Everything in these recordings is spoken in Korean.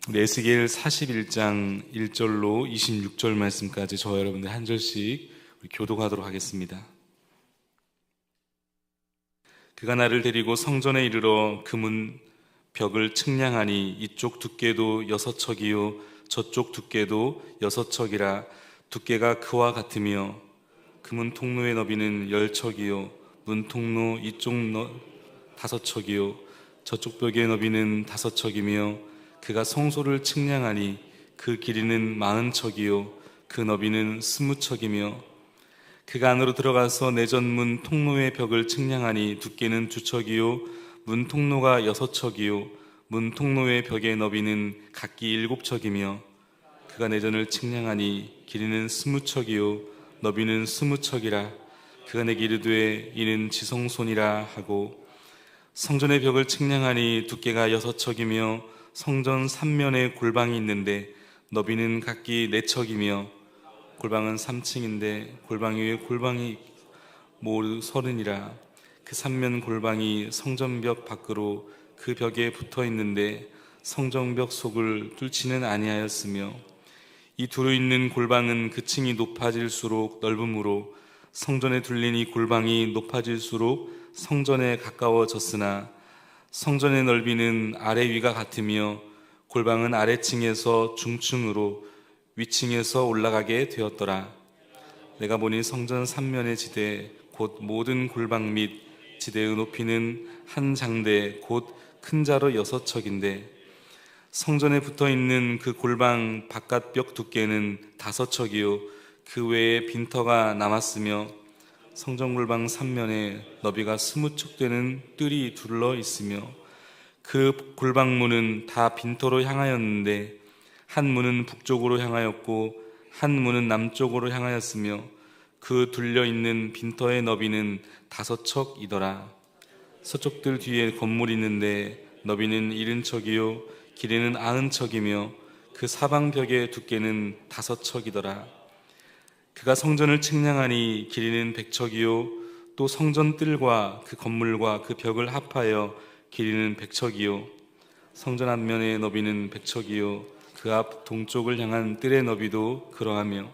우리 에스겔 41장 1절로 26절 말씀까지 저와 여러분들 한 절씩 우리 교독하도록 하겠습니다. 그가 나를 데리고 성전에 이르러 그 문 벽을 측량하니 이쪽 두께도 6척이요 저쪽 두께도 6척이라. 두께가 그와 같으며 그 문 통로의 너비는 10척이요 문 통로 이쪽 5척이요 저쪽 벽의 너비는 5척이며 그가 성소를 측량하니 그 길이는 40척이요 그 너비는 20척이며 그가 안으로 들어가서 내전문 통로의 벽을 측량하니 두께는 2척이요 문 통로가 6척이요 문 통로의 벽의 너비는 각기 7척이며 그가 내전을 측량하니 길이는 20척이요 너비는 20척이라. 그가 내게 이르되 이는 지성소니라 하고 성전의 벽을 측량하니 두께가 6척이며 성전 3면에 골방이 있는데 너비는 각기 4척이며 골방은 3층인데 골방 위에 골방이 모두 30이라. 그 3면 골방이 성전벽 밖으로 그 벽에 붙어 있는데 성전벽 속을 뚫지는 아니하였으며 이 두루 있는 골방은 그 층이 높아질수록 넓음으로 성전에 둘린 이 골방이 높아질수록 성전에 가까워졌으나 성전의 넓이는 아래 위가 같으며 골방은 아래층에서 중층으로 위층에서 올라가게 되었더라. 내가 보니 성전 3면의 지대 곧 모든 골방 및 지대의 높이는 한 장대 곧 큰 자로 6척인데 성전에 붙어있는 그 골방 바깥벽 두께는 5척이요 그 외에 빈터가 남았으며 성전 골방 3면에 너비가 20척 되는 뜰이 둘러 있으며 그 골방문은 다 빈터로 향하였는데 한 문은 북쪽으로 향하였고 한 문은 남쪽으로 향하였으며 그 둘려 있는 빈터의 너비는 5척이더라. 서쪽 뜰 뒤에 건물이 있는데 너비는 70척이요 길이는 90척이며 그 사방벽의 두께는 5척이더라. 그가 성전을 측량하니 길이는 100척이요 또 성전 뜰과 그 건물과 그 벽을 합하여 길이는 100척이요 성전 앞면의 너비는 100척이요 그 앞 동쪽을 향한 뜰의 너비도 그러하며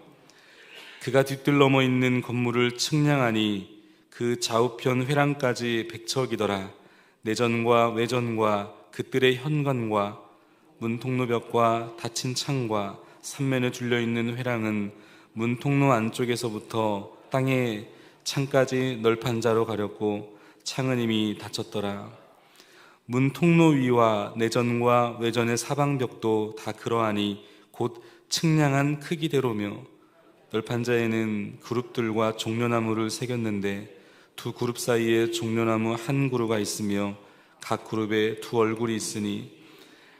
그가 뒷뜰 넘어 있는 건물을 측량하니 그 좌우편 회랑까지 100척이더라. 내전과 외전과 그 뜰의 현관과 문 통로벽과 닫힌 창과 3면에 둘려있는 회랑은 문 통로 안쪽에서부터 땅의 창까지 널판자로 가렸고 창은 이미 닫혔더라. 문 통로 위와 내전과 외전의 사방벽도 다 그러하니 곧 측량한 크기대로며 널판자에는 그룹들과 종려나무를 새겼는데 두 그룹 사이에 종려나무 한 그루가 있으며 각 그룹에 두 얼굴이 있으니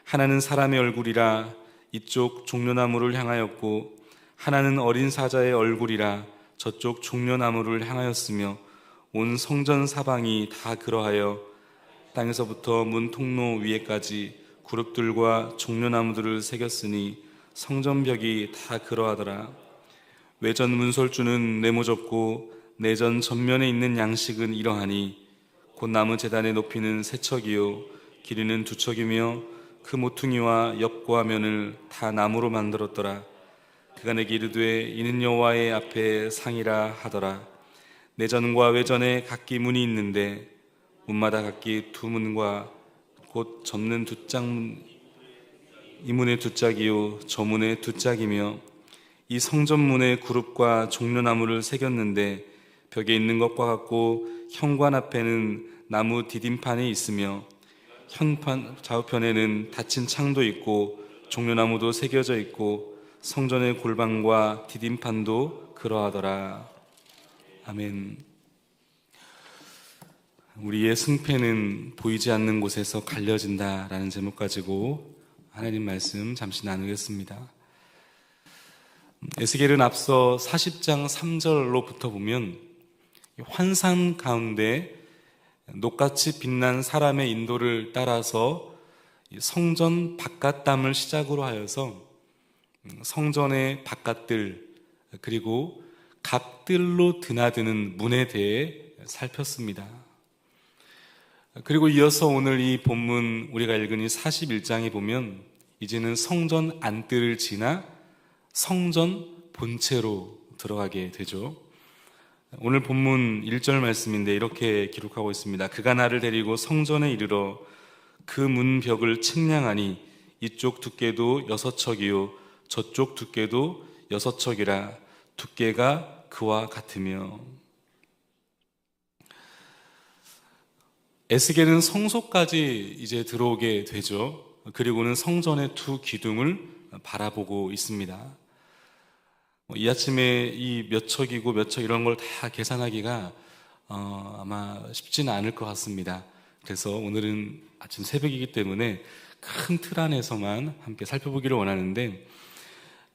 하나는 사람의 얼굴이라 이쪽 종려나무를 향하였고 하나는 어린 사자의 얼굴이라 저쪽 종려나무를 향하였으며 온 성전 사방이 다 그러하여 땅에서부터 문 통로 위에까지 그룹들과 종려나무들을 새겼으니 성전벽이 다 그러하더라. 외전 문설주는 네모졌고 내전 전면에 있는 양식은 이러하니 곧 나무 제단의 높이는 3척이요 길이는 2척이며 그 모퉁이와 옆과 면을 다 나무로 만들었더라. 그가 내게 이르되 이는 여호와의 앞에 상이라 하더라. 내전과 외전에 각기 문이 있는데 문마다 각기 2문과 곧 접는 2짝 이 문의 2짝이요 저 문의 2짝이며 이 성전문의 그룹과 종려나무를 새겼는데 벽에 있는 것과 같고 현관 앞에는 나무 디딤판이 있으며 현판 좌우편에는 닫힌 창도 있고 종려나무도 새겨져 있고 성전의 골방과 디딤판도 그러하더라. 아멘. 우리의 승패는 보이지 않는 곳에서 갈려진다라는 제목 가지고 하나님 말씀 잠시 나누겠습니다. 에스겔은 앞서 40장 3절로부터 보면 환상 가운데 녹같이 빛난 사람의 인도를 따라서 성전 바깥담을 시작으로 하여서 성전의 바깥들 그리고 갑들로 드나드는 문에 대해 살폈습니다. 그리고 이어서 오늘 이 본문 우리가 읽은 이 41장에 보면 이제는 성전 안뜰을 지나 성전 본체로 들어가게 되죠. 오늘 본문 1절 말씀인데 이렇게 기록하고 있습니다. 그가 나를 데리고 성전에 이르러 그 문벽을 측량하니 이쪽 두께도 6척이요 저쪽 두께도 6척이라 두께가 그와 같으며. 에스겔은 성소까지 이제 들어오게 되죠. 그리고는 성전의 두 기둥을 바라보고 있습니다. 이 아침에 이 몇 척이고 몇 척 이런 걸 다 계산하기가 아마 쉽지는 않을 것 같습니다. 그래서 오늘은 아침 새벽이기 때문에 큰 틀 안에서만 함께 살펴보기를 원하는데,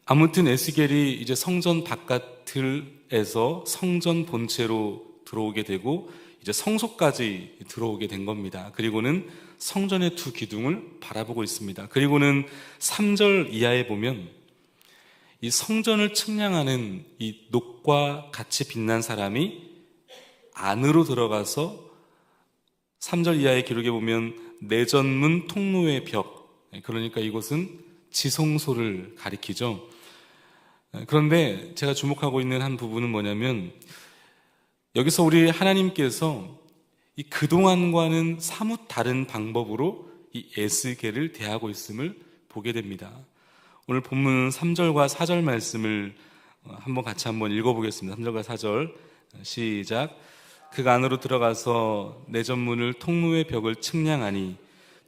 아무튼 에스겔이 이제 성전 바깥틀에서 성전 본체로 들어오게 되고 이제 성소까지 들어오게 된 겁니다. 그리고는 성전의 두 기둥을 바라보고 있습니다. 그리고는 3절 이하에 보면 이 성전을 측량하는 이 녹과 같이 빛난 사람이 안으로 들어가서 3절 이하의 기록에 보면 내전문 통로의 벽, 그러니까 이곳은 지성소를 가리키죠. 그런데 제가 주목하고 있는 한 부분은 뭐냐면, 여기서 우리 하나님께서 이 그동안과는 사뭇 다른 방법으로 이 에스겔을 대하고 있음을 보게 됩니다. 오늘 본문 3절과 4절 말씀을 한번 같이 한번 읽어보겠습니다. 3절과 4절 시작. 그가 안으로 들어가서 내전문을 통로의 벽을 측량하니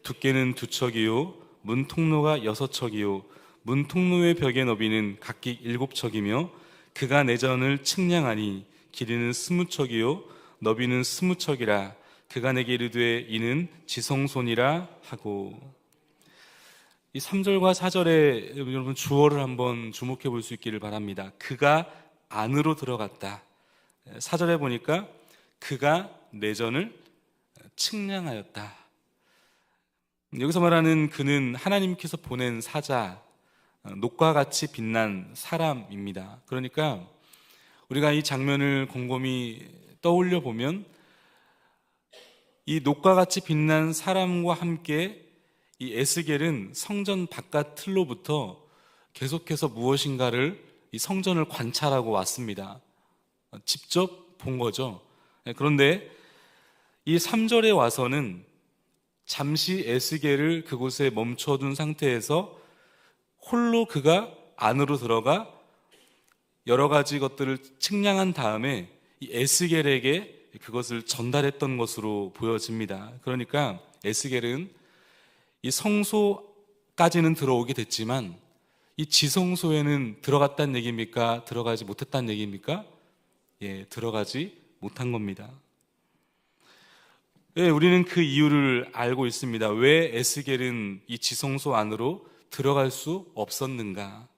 두께는 2척이요 문 통로가 6척이요 문 통로의 벽의 너비는 각기 7척이며 그가 내전을 측량하니 길이는 20척이요 너비는 20척이라 그가 내게 이르되 이는 지성소니라 하고. 이 3절과 4절에 여러분 주어를 한번 주목해 볼 수 있기를 바랍니다. 그가 안으로 들어갔다. 4절에 보니까 그가 내전을 측량하였다. 여기서 말하는 그는 하나님께서 보낸 사자, 녹과 같이 빛난 사람입니다. 그러니까 우리가 이 장면을 곰곰이 떠올려 보면 이 녹과 같이 빛난 사람과 함께 이 에스겔은 성전 바깥 틀로부터 계속해서 무엇인가를 이 성전을 관찰하고 왔습니다. 직접 본 거죠. 그런데 이 3절에 와서는 잠시 에스겔을 그곳에 멈춰둔 상태에서 홀로 그가 안으로 들어가 여러 가지 것들을 측량한 다음에 이 에스겔에게 그것을 전달했던 것으로 보여집니다. 그러니까 에스겔은 이 성소까지는 들어오게 됐지만 이 지성소에는 들어갔다는 얘기입니까? 들어가지 못했다는 얘기입니까? 예, 들어가지 못한 겁니다. 예, 우리는 그 이유를 알고 있습니다. 왜 에스겔은 이 지성소 안으로 들어갈 수 없었는가?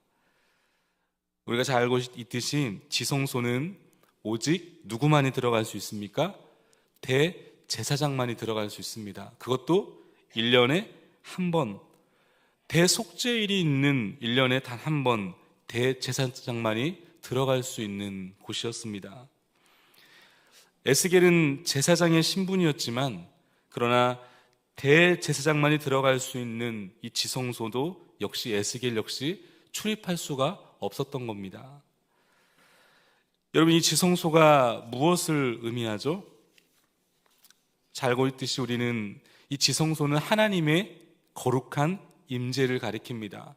우리가 잘 알고 있듯이 지성소는 오직 누구만이 들어갈 수 있습니까? 대제사장만이 들어갈 수 있습니다. 그것도 1년에 한 번, 대속죄일이 있는 1년에 단 한 번 대제사장만이 들어갈 수 있는 곳이었습니다. 에스겔은 제사장의 신분이었지만 그러나 대제사장만이 들어갈 수 있는 이 지성소도 역시 에스겔 역시 출입할 수가 없었던 겁니다. 여러분, 이 지성소가 무엇을 의미하죠? 잘 알고 있듯이 우리는 이 지성소는 하나님의 거룩한 임재를 가리킵니다.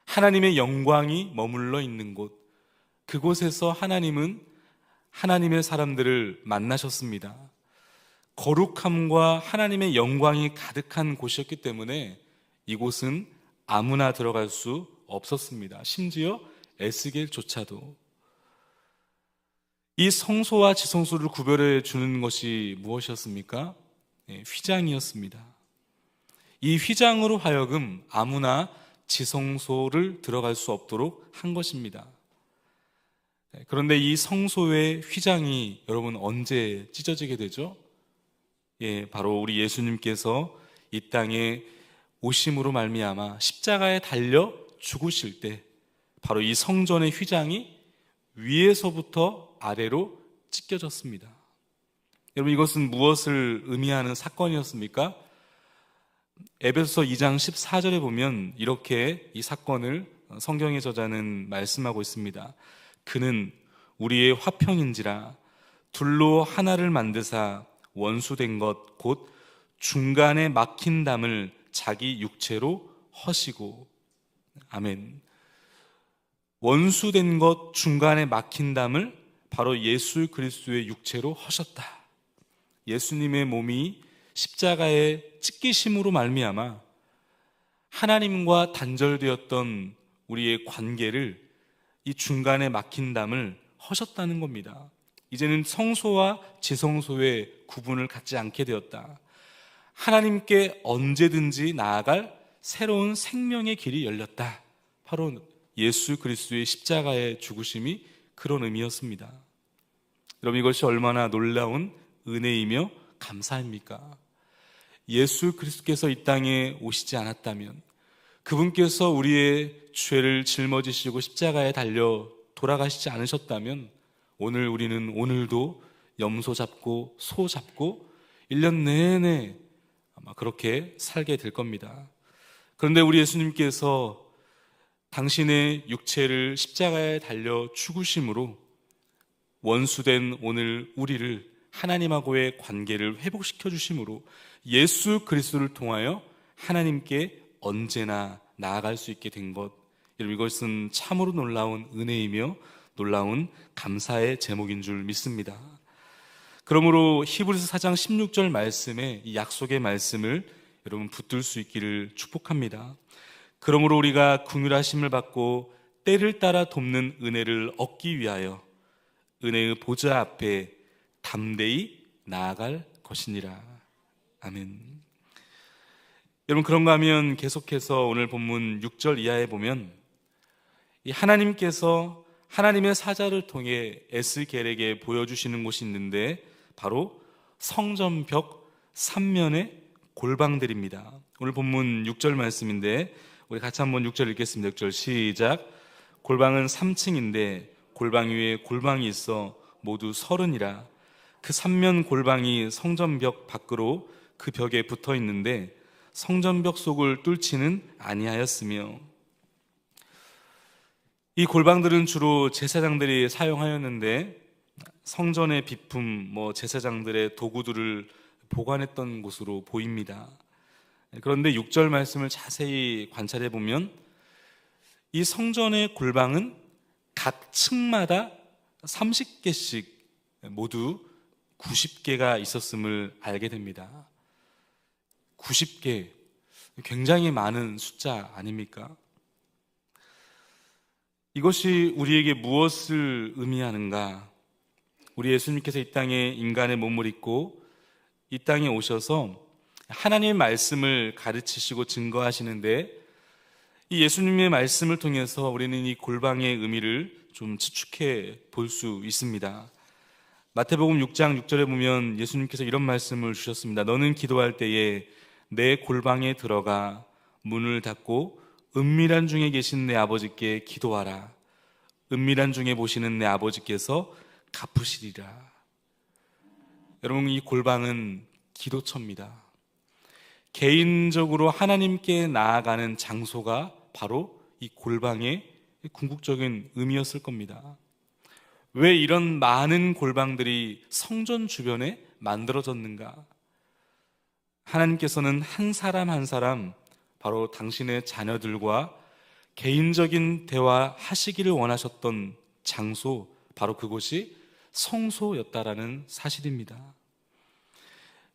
하나님의 영광이 머물러 있는 곳, 그곳에서 하나님은 하나님의 사람들을 만나셨습니다. 거룩함과 하나님의 영광이 가득한 곳이었기 때문에 이곳은 아무나 들어갈 수 없었습니다. 심지어 에스겔조차도. 이 성소와 지성소를 구별해 주는 것이 무엇이었습니까? 휘장이었습니다. 이 휘장으로 하여금 아무나 지성소를 들어갈 수 없도록 한 것입니다. 그런데 이 성소의 휘장이 여러분 언제 찢어지게 되죠? 바로 우리 예수님께서 이 땅에 오심으로 말미암아 십자가에 달려 죽으실 때 바로 이 성전의 휘장이 위에서부터 아래로 찢겨졌습니다. 여러분, 이것은 무엇을 의미하는 사건이었습니까? 에베소서 2장 14절에 보면 이렇게 이 사건을 성경의 저자는 말씀하고 있습니다. 그는 우리의 화평인지라 둘로 하나를 만드사 원수된 것 곧 중간에 막힌 담을 자기 육체로 허시고. 아멘. 원수된 것 중간에 막힌 담을 바로 예수 그리스도의 육체로 허셨다. 예수님의 몸이 십자가에 찢기심으로 말미암아 하나님과 단절되었던 우리의 관계를, 이 중간에 막힌 담을 허셨다는 겁니다. 이제는 성소와 지성소의 구분을 갖지 않게 되었다. 하나님께 언제든지 나아갈 새로운 생명의 길이 열렸다. 바로 예수 그리스도의 십자가의 죽으심이 그런 의미였습니다. 여러분, 이것이 얼마나 놀라운 은혜이며 감사입니까? 예수 그리스도께서 이 땅에 오시지 않았다면, 그분께서 우리의 죄를 짊어지시고 십자가에 달려 돌아가시지 않으셨다면 오늘 우리는 오늘도 염소 잡고 소 잡고 1년 내내 아마 그렇게 살게 될 겁니다. 그런데 우리 예수님께서 당신의 육체를 십자가에 달려 죽으심으로 원수된 오늘 우리를 하나님하고의 관계를 회복시켜 주심으로 예수 그리스도를 통하여 하나님께 언제나 나아갈 수 있게 된 것, 이것은 참으로 놀라운 은혜이며 놀라운 감사의 제목인 줄 믿습니다. 그러므로 히브리서 4장 16절 말씀에 이 약속의 말씀을 여러분 붙들 수 있기를 축복합니다. 그러므로 우리가 긍휼하심을 받고 때를 따라 돕는 은혜를 얻기 위하여 은혜의 보좌 앞에 담대히 나아갈 것이니라. 아멘. 여러분, 그런가 하면 계속해서 오늘 본문 6절 이하에 보면 이 하나님께서 하나님의 사자를 통해 에스겔에게 보여주시는 곳이 있는데 바로 성전벽 3면의 골방들입니다. 오늘 본문 6절 말씀인데 우리 같이 한번 6절 읽겠습니다. 6절 시작. 골방은 3층인데 골방 위에 골방이 있어 모두 30이라. 그 3면 골방이 성전벽 밖으로 그 벽에 붙어 있는데 성전벽 속을 뚫지는 아니하였으며, 이 골방들은 주로 제사장들이 사용하였는데 성전의 비품, 제사장들의 도구들을 보관했던 곳으로 보입니다. 그런데 6절 말씀을 자세히 관찰해 보면 이 성전의 골방은 각 층마다 30개씩 모두 90개가 있었음을 알게 됩니다. 90개, 굉장히 많은 숫자 아닙니까? 이것이 우리에게 무엇을 의미하는가? 우리 예수님께서 이 땅에 인간의 몸을 입고 이 땅에 오셔서 하나님의 말씀을 가르치시고 증거하시는데, 이 예수님의 말씀을 통해서 우리는 이 골방의 의미를 좀 추측해 볼 수 있습니다. 마태복음 6장 6절에 보면 예수님께서 이런 말씀을 주셨습니다. 너는 기도할 때에 내 골방에 들어가 문을 닫고 은밀한 중에 계신 내 아버지께 기도하라. 은밀한 중에 보시는 내 아버지께서 갚으시리라. 여러분, 이 골방은 기도처입니다. 개인적으로 하나님께 나아가는 장소가 바로 이 골방의 궁극적인 의미였을 겁니다. 왜 이런 많은 골방들이 성전 주변에 만들어졌는가? 하나님께서는 한 사람 한 사람, 바로 당신의 자녀들과 개인적인 대화하시기를 원하셨던 장소, 바로 그곳이 성소였다라는 사실입니다.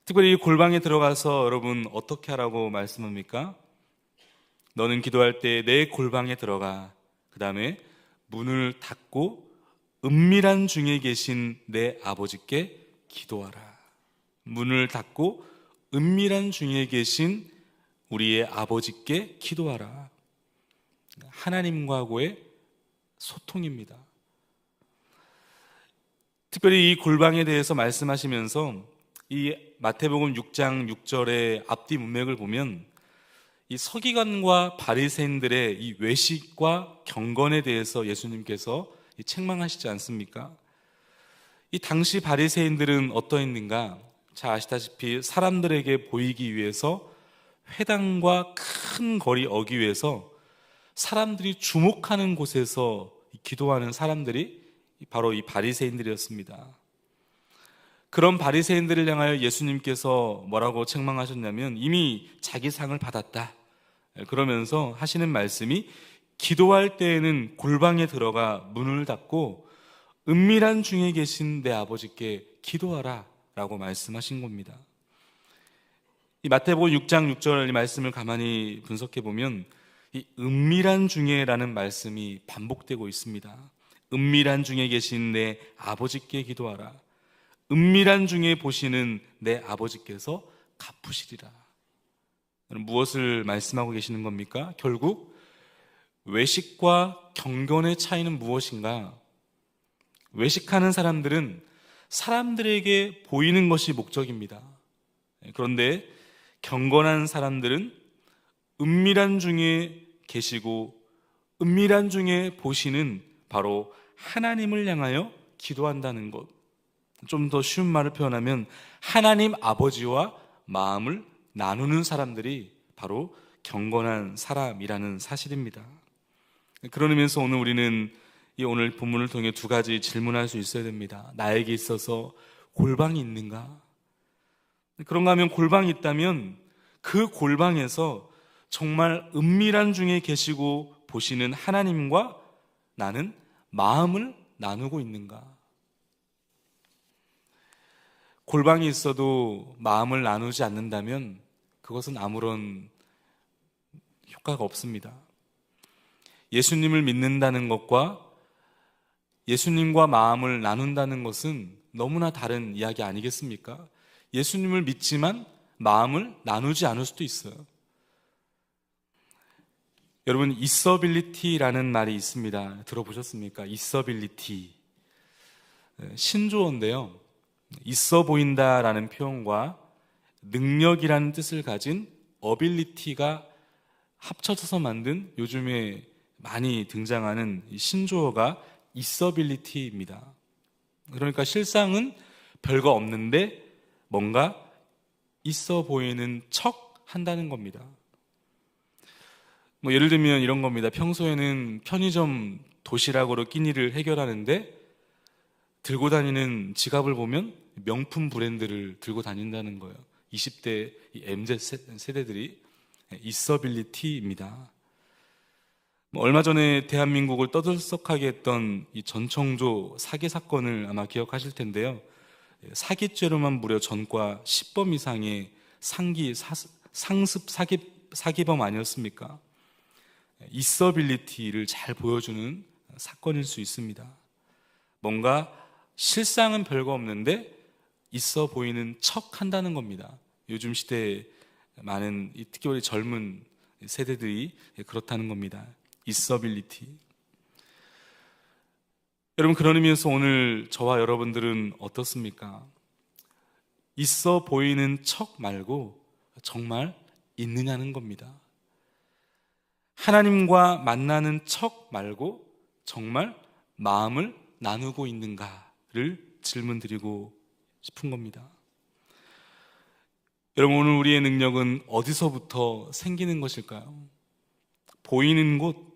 특별히 이 골방에 들어가서 여러분 어떻게 하라고 말씀합니까? 너는 기도할 때 내 골방에 들어가, 그 다음에 문을 닫고 은밀한 중에 계신 내 아버지께 기도하라. 문을 닫고 은밀한 중에 계신 우리의 아버지께 기도하라. 하나님과의 소통입니다. 특별히 이 골방에 대해서 말씀하시면서 이 마태복음 6장 6절의 앞뒤 문맥을 보면 이 서기관과 바리새인들의 이 외식과 경건에 대해서 예수님께서 책망하시지 않습니까? 이 당시 바리새인들은 어떠했는가? 잘 아시다시피 사람들에게 보이기 위해서 회당과 큰 거리 어귀에서 사람들이 주목하는 곳에서 기도하는 사람들이 바로 이 바리새인들이었습니다. 그런 바리새인들을 향하여 예수님께서 뭐라고 책망하셨냐면 이미 자기 상을 받았다. 그러면서 하시는 말씀이 기도할 때에는 골방에 들어가 문을 닫고 은밀한 중에 계신 내 아버지께 기도하라 라고 말씀하신 겁니다. 이 마태복음 6장 6절 이 말씀을 가만히 분석해 보면 이 은밀한 중에라는 말씀이 반복되고 있습니다. 은밀한 중에 계신 내 아버지께 기도하라. 은밀한 중에 보시는 내 아버지께서 갚으시리라. 무엇을 말씀하고 계시는 겁니까? 결국 외식과 경건의 차이는 무엇인가? 외식하는 사람들은 사람들에게 보이는 것이 목적입니다. 그런데 경건한 사람들은 은밀한 중에 계시고 은밀한 중에 보시는 바로 하나님을 향하여 기도한다는 것. 좀 더 쉬운 말을 표현하면 하나님 아버지와 마음을 나누는 사람들이 바로 경건한 사람이라는 사실입니다. 그런 의미에서 오늘 우리는 이 오늘 본문을 통해 두 가지 질문할 수 있어야 됩니다. 나에게 있어서 골방이 있는가? 그런가 하면 골방이 있다면 그 골방에서 정말 은밀한 중에 계시고 보시는 하나님과 나는 마음을 나누고 있는가? 골방이 있어도 마음을 나누지 않는다면 그것은 아무런 효과가 없습니다. 예수님을 믿는다는 것과 예수님과 마음을 나눈다는 것은 너무나 다른 이야기 아니겠습니까? 예수님을 믿지만 마음을 나누지 않을 수도 있어요. 여러분, 있어빌리티라는 말이 있습니다. 들어보셨습니까? 있어빌리티. 신조어인데요. 있어 보인다라는 표현과 능력이라는 뜻을 가진 어빌리티가 합쳐져서 만든 요즘에 많이 등장하는 신조어가 있어빌리티입니다. 그러니까 실상은 별거 없는데 뭔가 있어 보이는 척 한다는 겁니다. 예를 들면 이런 겁니다. 평소에는 편의점 도시락으로 끼니를 해결하는데 들고 다니는 지갑을 보면 명품 브랜드를 들고 다닌다는 거예요. 20대 MZ 세대들이 있어빌리티입니다. 얼마 전에 대한민국을 떠들썩하게 했던 이 전청조 사기 사건을 아마 기억하실 텐데요. 사기죄로만 무려 전과 10범 이상의 상습 사기범 아니었습니까? 있어빌리티를 잘 보여주는 사건일 수 있습니다. 뭔가 실상은 별거 없는데 있어 보이는 척 한다는 겁니다. 요즘 시대에 많은 특히 젊은 세대들이 그렇다는 겁니다. 있어빌리티. 여러분, 그런 의미에서 오늘 저와 여러분들은 어떻습니까? 있어 보이는 척 말고 정말 있느냐는 겁니다. 하나님과 만나는 척 말고 정말 마음을 나누고 있는가를 질문드리고 싶은 겁니다. 여러분, 오늘 우리의 능력은 어디서부터 생기는 것일까요? 보이는 곳,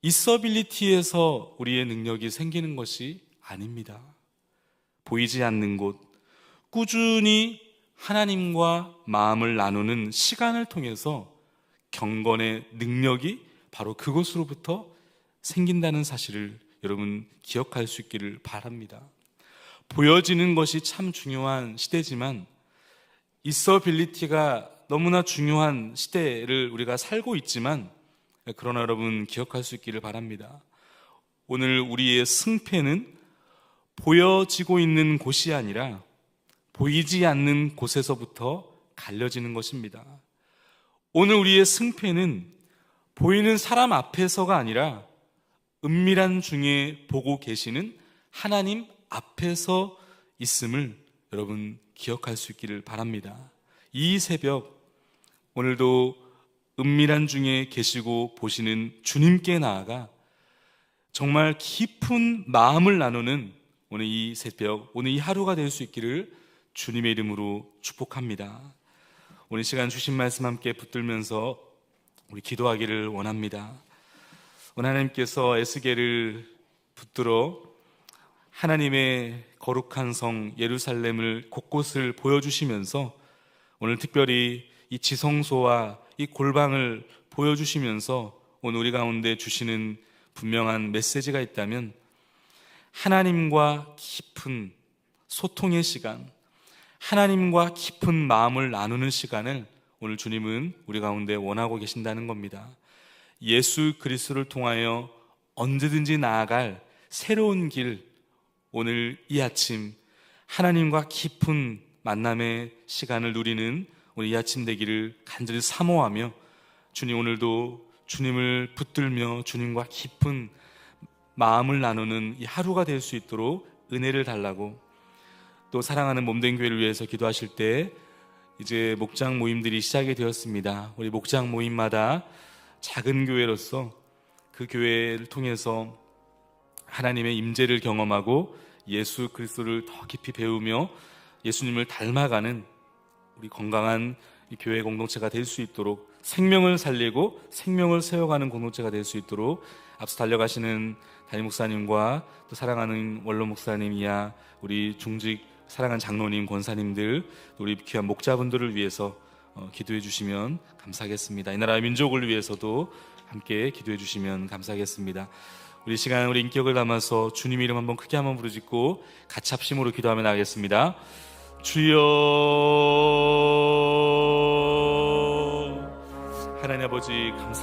있어빌리티에서 우리의 능력이 생기는 것이 아닙니다. 보이지 않는 곳, 꾸준히 하나님과 마음을 나누는 시간을 통해서 경건의 능력이 바로 그곳으로부터 생긴다는 사실을 여러분 기억할 수 있기를 바랍니다. 보여지는 것이 참 중요한 시대지만 있어빌리티가 너무나 중요한 시대를 우리가 살고 있지만 그러나 여러분 기억할 수 있기를 바랍니다. 오늘 우리의 승패는 보여지고 있는 곳이 아니라 보이지 않는 곳에서부터 갈려지는 것입니다. 오늘 우리의 승패는 보이는 사람 앞에서가 아니라 은밀한 중에 보고 계시는 하나님 앞에서 있음을 여러분 기억할 수 있기를 바랍니다. 이 새벽 오늘도 은밀한 중에 계시고 보시는 주님께 나아가 정말 깊은 마음을 나누는 오늘 이 새벽, 오늘 이 하루가 될 수 있기를 주님의 이름으로 축복합니다. 오늘 시간 주신 말씀 함께 붙들면서 우리 기도하기를 원합니다. 하나님께서 에스겔을 붙들어 하나님의 거룩한 성 예루살렘을 곳곳을 보여주시면서 오늘 특별히 이 지성소와 이 골방을 보여주시면서 오늘 우리 가운데 주시는 분명한 메시지가 있다면, 하나님과 깊은 소통의 시간, 하나님과 깊은 마음을 나누는 시간을 오늘 주님은 우리 가운데 원하고 계신다는 겁니다. 예수 그리스도를 통하여 언제든지 나아갈 새로운 길, 오늘 이 아침 하나님과 깊은 만남의 시간을 누리는 오늘 이 아침 되기를 간절히 사모하며, 주님 오늘도 주님을 붙들며 주님과 깊은 마음을 나누는 이 하루가 될 수 있도록 은혜를 달라고, 또 사랑하는 몸된 교회를 위해서 기도하실 때 이제 목장 모임들이 시작이 되었습니다. 우리 목장 모임마다 작은 교회로서 그 교회를 통해서 하나님의 임재를 경험하고 예수 그리스도를 더 깊이 배우며 예수님을 닮아가는 우리 건강한 이 교회 공동체가 될 수 있도록, 생명을 살리고 생명을 세워가는 공동체가 될 수 있도록 앞서 달려가시는 담임 목사님과 또 사랑하는 원로 목사님이야 우리 중직 사랑하는 장로님, 권사님들, 또 우리 귀한 목자분들을 위해서 기도해 주시면 감사하겠습니다. 이 나라의 민족을 위해서도 함께 기도해 주시면 감사하겠습니다. 우리 시간 우리 인격을 담아서 주님 이름 한번 크게 한번 부르짖고 같이 합심으로 기도하며 나가겠습니다. 주여, 하나님 아버지 감사합니다.